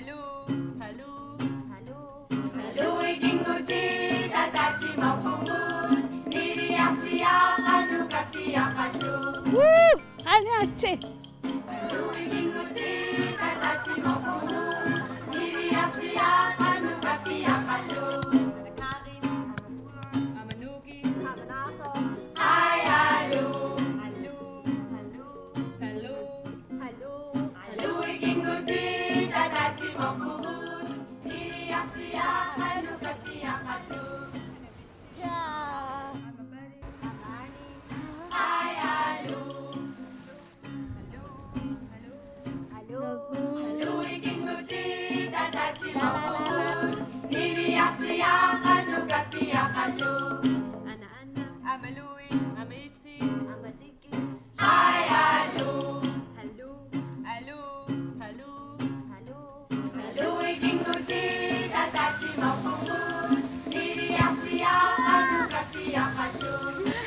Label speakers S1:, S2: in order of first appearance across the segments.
S1: Hallo, hallo, hallo.
S2: Hallo'y ginguji, tatachi mapungun, niriyaksiya, kanukapiya kanu.
S3: Woo! Anatsi!
S2: Hallo'y ginguji, tatachi mapungun, niriyaksiya, kanukapiya kanu.
S1: Karin, Amapur, Amanuki, Amanaso.
S2: Ay, hallo.
S1: Hallo, hallo, hallo, hallo.
S2: Hallo'y ginguji, tatachi mapungun, niriyaksiya, kanukapiya kanu.
S3: Yeah!
S1: Amabari, Amani.
S2: Ay, hallo.
S1: Hallo, hallo, hallo.
S2: Hallo'y ginguji, tatachi mapungun, niriyaksiya, kanukapiya kanu.
S1: Ana, Amalui, Amitsi, Amaziki.
S2: Ay, hallo.
S1: Hallo, hallo, hallo, hallo.
S2: Hallo'y ginguji, tatachi mapungun, niriyaksiya, kanukapiya kanu.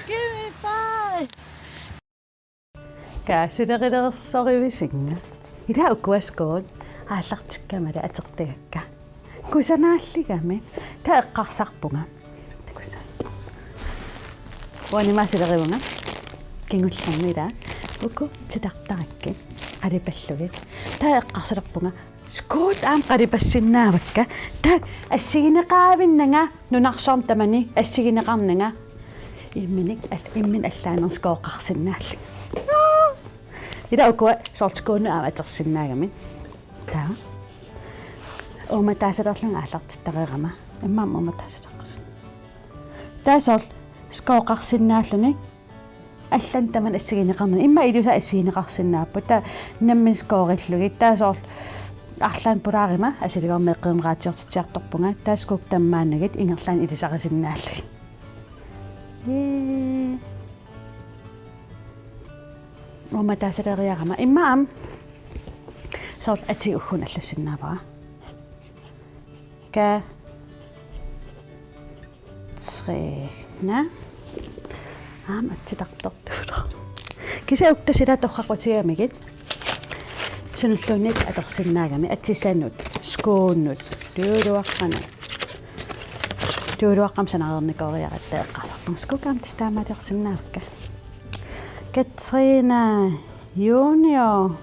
S3: Give me five! Kaasulaqileqersorivisignga ila ukkuaskoon ааллартиккамала атертагакка кусанааллигами таэққарсарпунга такуса уанимаасилеривунга кингуллармила уку титартаракки қалипаллуги таэққарсалерпунга скут аам қалипассиннаавакка та ассигинеқаавиннага нунарсоорм тамани ассигинеқарнага имминик иммин аллаанерскооқарсиннаалли ила укуа сортскуунна аама атерсиннаагами таа ома таасалерлунга ааллартиттареерама иммаама ома таасалеққас таасоор скооқарсиннааллуни аллан таман ассигинеқарна имма илуса ассигинеқарсиннааппу та наммин скоориллуги таасоор арлаан пулаарима асилигормеэққимраатиортитиарторпунга тааскук таммаанагит ингерлаан илисарисиннааллуги ома таасалериарама иммаам соор ати ухун аллассиннаавара ка трена аам атситартортула киса уктасила торрақутиамигит сунуллуунит аторсиннаагами атсисанут скууннут туулуаққам санаарерникориараттаа эққарсарпунг скукаам тистаамаалерсиннаавакка Katrina Junior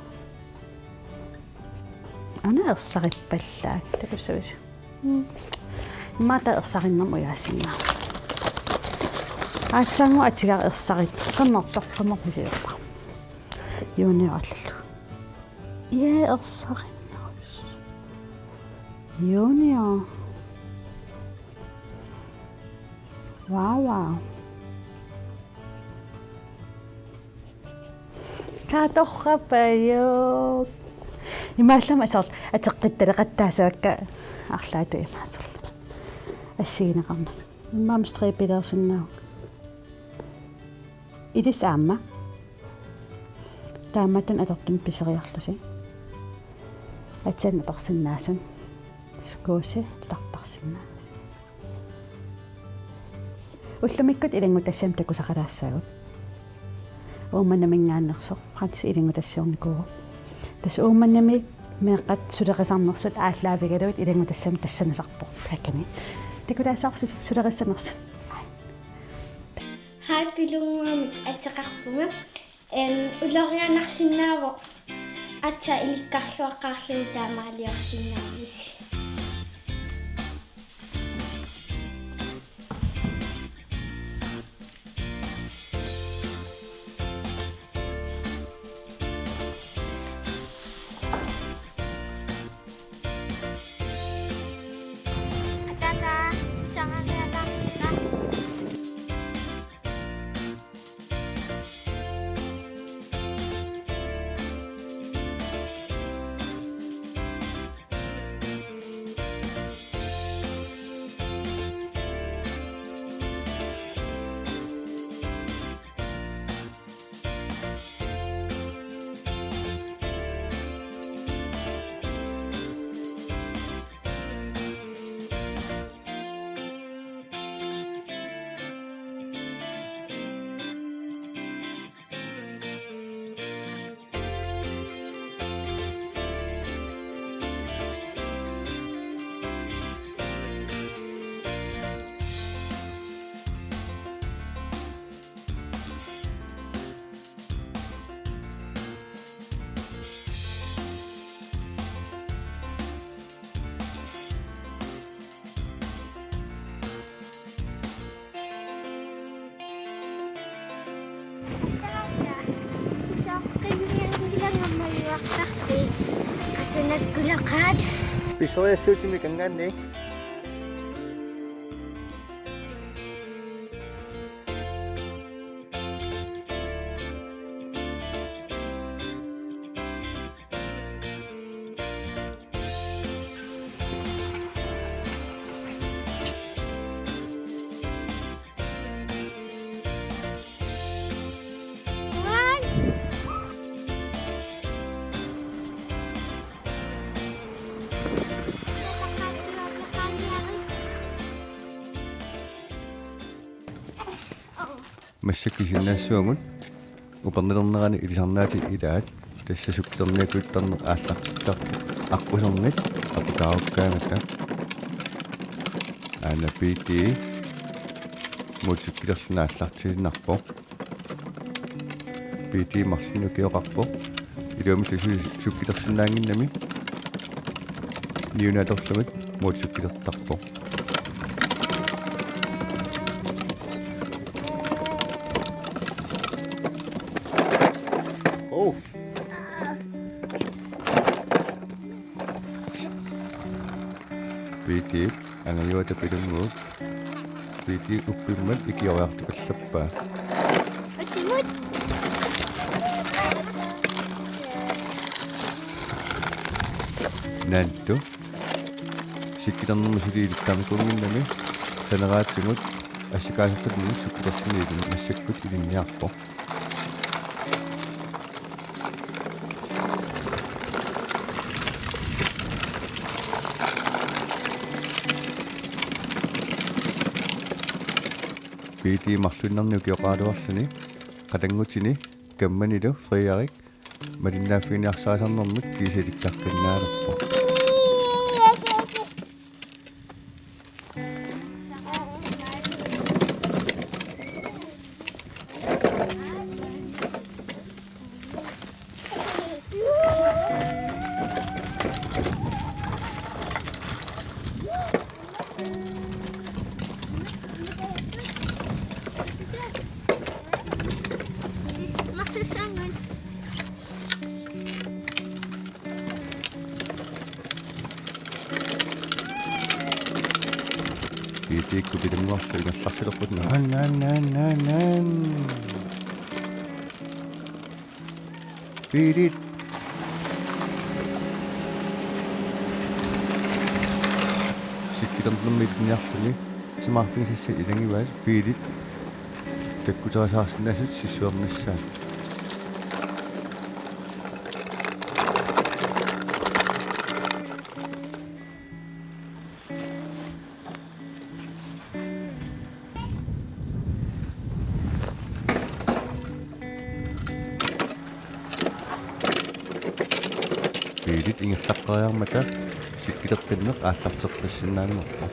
S3: ana ersaриppallaa takussavisi mata ersarinnermu yaasinna aatsaangu atigar ersarit qannertorqamorpisiuqqa Junior allu ersarinnerus Junior wow каторрапайо имааллама асаар атеққитталеқаттаасаакка арлаату имаатер ассигинеқарна иммаам стрипилерсиннаа илис аама тааматан атортун писериарлуси атсан аторсиннаасун скууси тартарсиннаа уллумиккут илангутассам такусақалаассаагут ууманамингааннерсо франкс илингутассиорникуу тас ууманами меэққат сулеқисарнерсут ааллаавигалуит илингутассами тассанасарпо таккани такулаасаарсис сулеқиссанерсут
S4: Hej pilungam атеқарпунга улорианарсиннаава атса иликкарлуаққарлуу таамаалиорсиннаавис Sunakkulaqaat.
S5: Pissoriassuutimi kangaanni. Массаккисиннаассуагут упернилернерани илисарнаати илаат тассасуктэрниакуиттарнеқ ааллартиттар аққусернит апутааруккаагата аана пити мутсиккилерсинааллартисинарпо пити марлину киоқарпо илуумиллу суккилерсинаангиннами ниунаторлумит мутсиккилертарпо PT angajuata pilunguut PT uppimmat ikioriartipallapaa
S4: Atsimut.
S5: naantu sikkitarnermu siliilittaamikunginnami saneraatsingut assikaasattarnimi sukkutorsiniilun massakkut ilinniarpo PT marlunnernu kioqaaluarluni qatangutini kammanilu friarik malinnaaffiiniarsaasarnermut kiisalikkakkanaalerpo
S4: Masusangan.
S5: PT kupilunguarlu ingallarsilerput nan Pirit sikkitarnermi ilunniarluni timarfigisissa ilangivaat piilit takkuterasaarsinaasut sissuarnissaat piilit ingallaqqariarmata sikkilertinneq aallartertassinnaanimorpo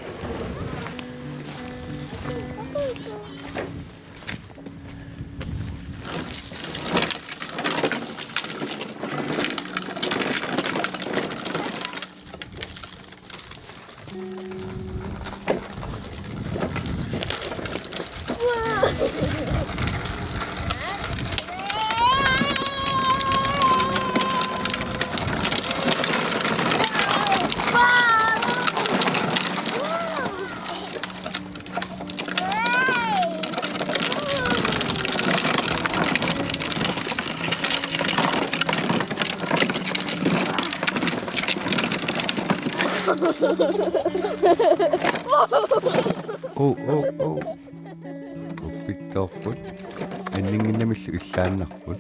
S5: Uppittoorput anninginnamillu illaannarput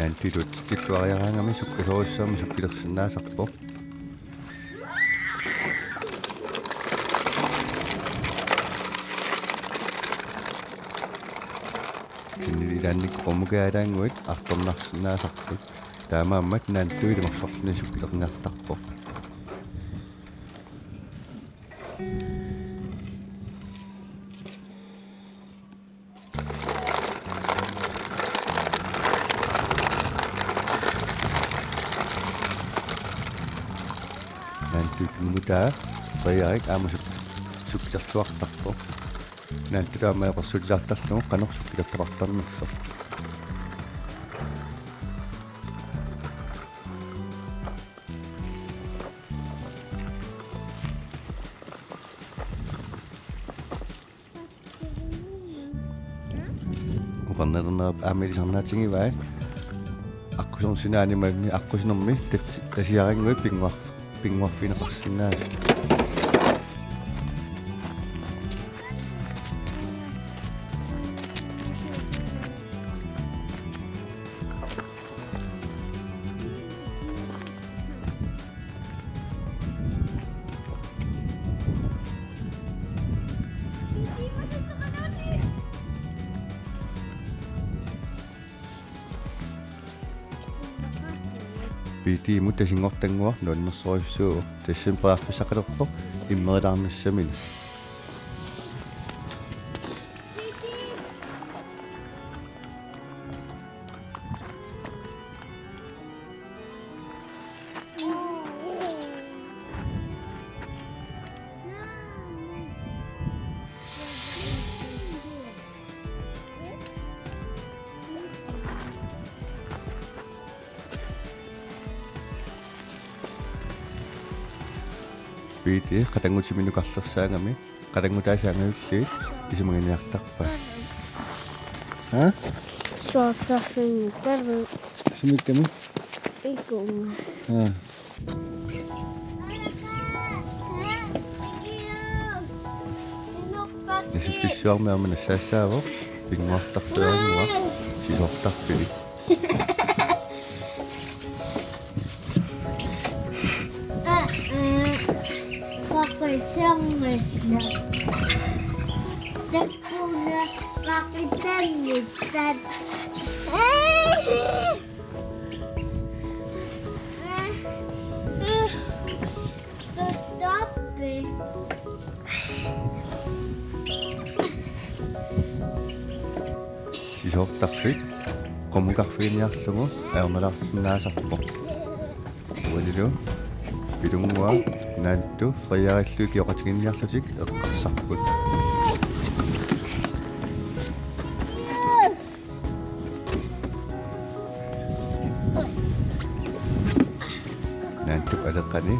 S5: nantilut tilluariaraangami sukkasoorissaamu sukkilersinnaasarpo kinnilaannik qomugaalaanguit artornarsinnaasarput таамааммат наантуилимарсорлуни суккилерниартарпо наантуикмутаа паяарик аамасук суккилерсуартарпо наантуаамаеқарсулиартарлугу канерсуккилертақартарнерсо уқарнернерап аамилисарнаатингиваа аққусорсинаанимални аққусинерми тасиарингуи пингуарфинеқарсинаас пити мутасингортангуар нуаннерсориуссуу тассимпаарфисақалерпо иммерилаарнассамини пити катангутиминукарлерсаангами катангутаасаангавиллиит исумагиниартарпа
S4: Суартарфинниккалу
S5: симикками
S4: икуунга.
S5: нисипписсуармаама нассаассааво пингуартарфеэрнуа сисортарпили
S4: Tekuna pakitangitan. Stop it.
S5: сисортарфик коммукарфиниарлугу аерналаартиннаасарпо уалилу пилунгуа наанту фриариллуи киоқатигинниарлутик эққарсарпут наанту алеққани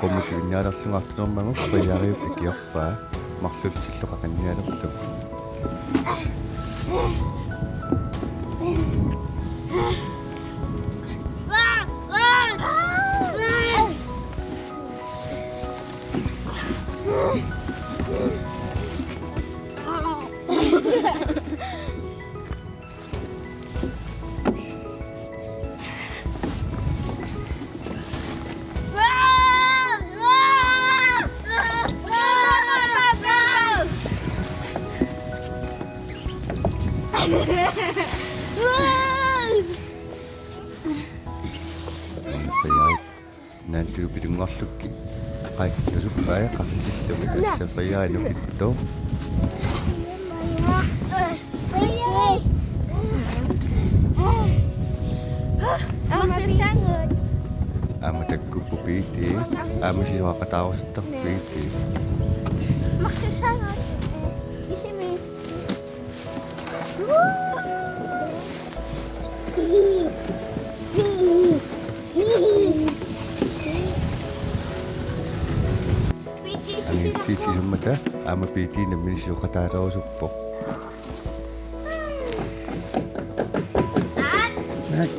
S5: коммукивинниалерлугаартунэрмагу фриариуп икиорпаа марлултиллоқақанниалерлу наанту пилунгорлукки қай юсуппаа қарлиллуми тасса фриаинукиттоо аматаккуппу пиити амисисоақатаарусуттарпиити
S4: Maksasangat. Isimi.
S5: амиффитисуммата аама пиитинамминисиоқатаалерусуппо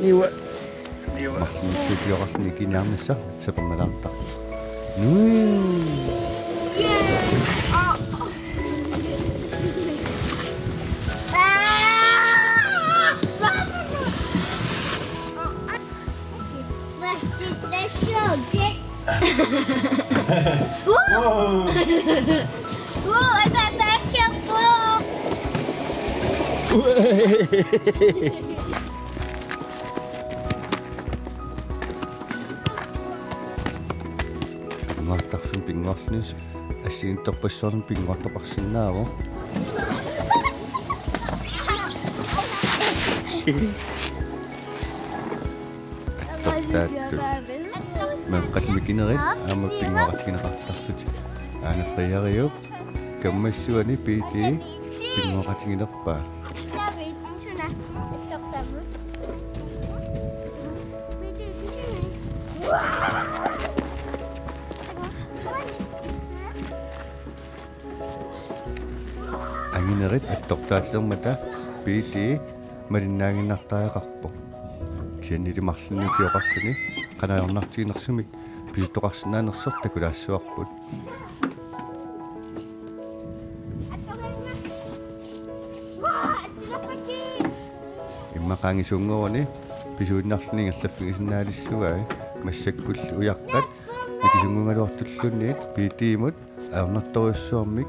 S5: ива махмиссиоқарни кинаарнисса саперналаартар
S4: Это так тепло.
S5: пингоортарфин пингорлнис ассигинтерпассуарн пингоортоқарсинааво меққалмикинерит аама пингоортигинеқартарсут аана фриариуп каммассуани пити пингоортигинерпаа ангинерит аттортаатсермата пити малиннаагиннартаақарпо кианнилимарлунникиоқарлуни канаорнартигинерсумик писутоқарсинаанерсор такулаассуарпут иммақаангисунгорни писуиннарлунингаллаффигисиннаалиссугаа массаккул уяққат микисунгунгалуартуллунниит питиимут аернарториуссуармик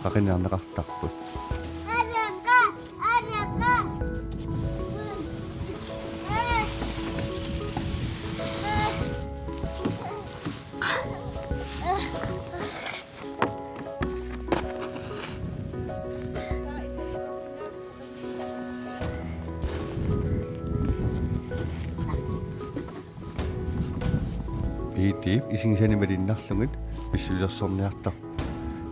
S5: қақиниарнеқартарпут итип исигисанималиннарлугит писсулерсорниартар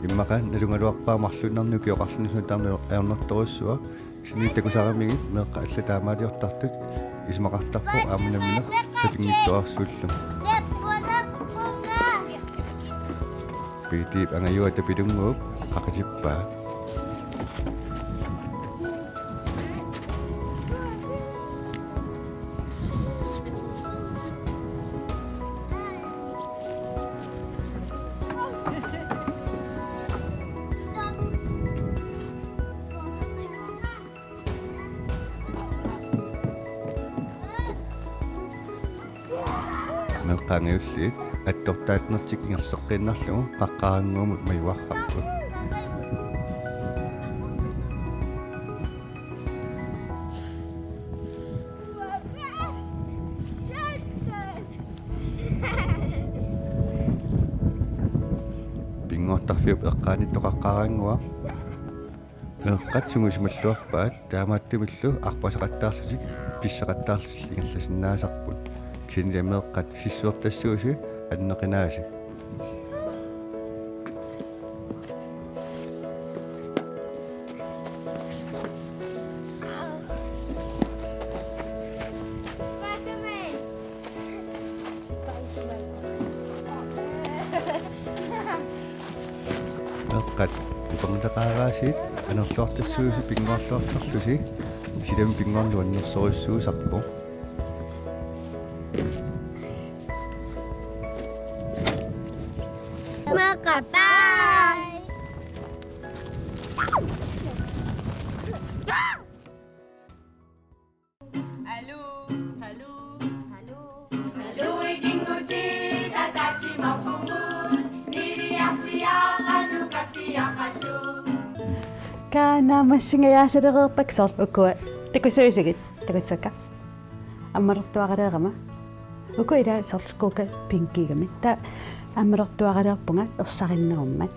S5: иммака налунгалуарпаа марлуннарнуки оқарлунисна таамна аернарториуссуа киснииттакусаарамигит меэққа аллатаамаалиортартут исмақартарпо аамнамина сатингиттуарсууллу итип ангаюата пилунгууп қақатиппаа меққаангиуллиит аттортаатнертикингерсеққиннарлугу қаққарангуумут маюаррарпу пингоортарфиуп эққааниттоқаққарангуа меққатсугусималлуарпаат таамааттумиллу арпасеқаттаарлутик писсеқаттаарлут ингерласиннаасарпут кинлемеэққат сиссуертассууси аннеқинааси меққат укамтақаараасит анерлуартассууси пингоорлуартарлуси силам пингоорлу аннерсориуссуусарпо
S1: Allô, allô, allô.
S2: 주의긴구지 다다시 먹고문 니리압시야 아주 같이야 아주
S3: kaana massingayaasalererpaksoor ukua takusuisagit takutsaka аммалертуагалеерама уку ила сорскука пинкигами та аммалертуагалеерпунга ерсариннеруммат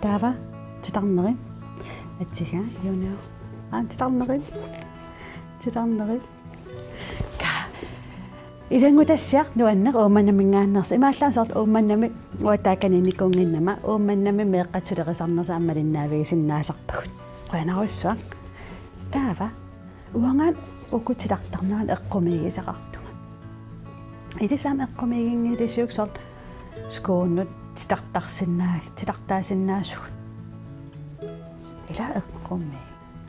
S3: таава титарнери атсига юнаа титарнери ка илангутассиар нуаннер ууманнамингааннерс имааллаасаат ууманнами уатааканиникунгиннама ууманнами меэккатсулерисарнерса аммалиннаавигисиннаасарпагут қуанаруссуа таава уангаан укутилартарнеран эққумигисақартуга илисаам эққумигингилисиуксор скууннут титартаасиннаасугут ила эққумми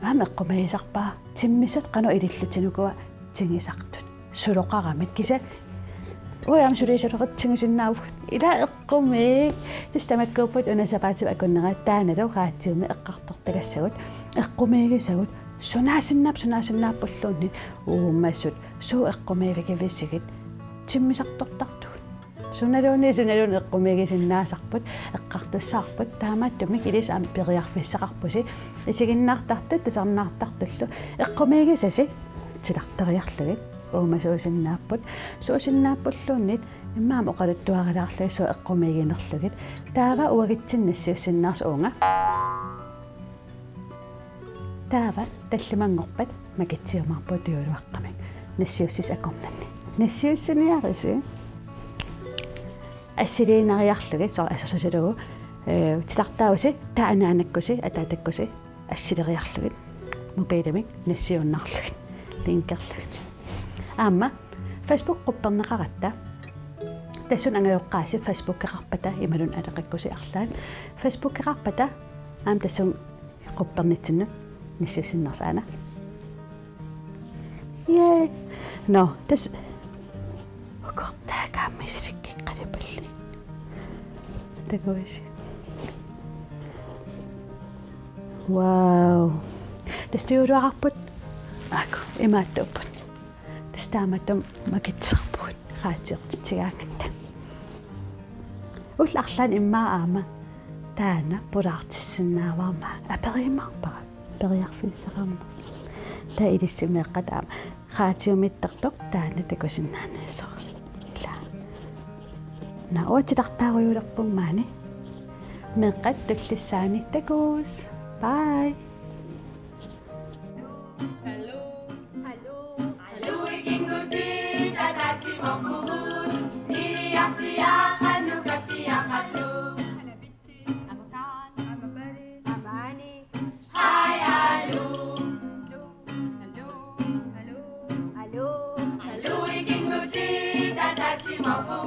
S3: аама эққумигисарпаа тиммисат қану илиллутинукуа тингисартут сулоқарамат киса уям сулисалеқат тингисиннааву ила эққумми тистамаккууппут унасапаатип акуннераат тааналу раатсиуми эққартортагассагут эққумигисагут сунаасиннааппуллуунни ууммассут суу эққумигивисигит тиммисартортартугут суналууни эққумигисиннаасарпут эққартуссаарпут таамааттумик илисаам периарфиссақарпуси исигиннаартартут тусарнаартартуллу эққумигисаси тилартериарлугит уумасуусиннааппут суусиннааппуллууннит иммаама оқалуттуаралаарлуису эққумигинерлугит таава уагитсиннассиуссиннаарс уунга таава таллимангорпат макитсиумарпу туулуаққами нассиуссис акорнанни нассиуссиниариси ассилиинариарлугит соо ассасусилугу тилартауси таанаанаккуси атаатаккуси ассилериарлугит мобилами нассиуннарлугит линкерлугит аама Facebook qupperneqaratта тасун ангаюққааси Facebook қеқарпата ималун алеқаккуси арлаан Facebook қеқарпата аам тасун qupperнитсинну нассиусиннарсаана no тас окортаакааммисиликки қалипалли такоиси вау тастиулуарпут аку имааттууппут тастааматум макитсарпут хаатиертитигаангатта улларлаан иммаа аама таана пулаартиссиннааварма аперимарпара периарфиссақарнерс таа илиссимеэққат аама хаатиумиттартоқ таана такусиннаанассорс ила наотилартааруйулерпуммаани меққат туллиссаани такус бай
S2: Hello, we can go to that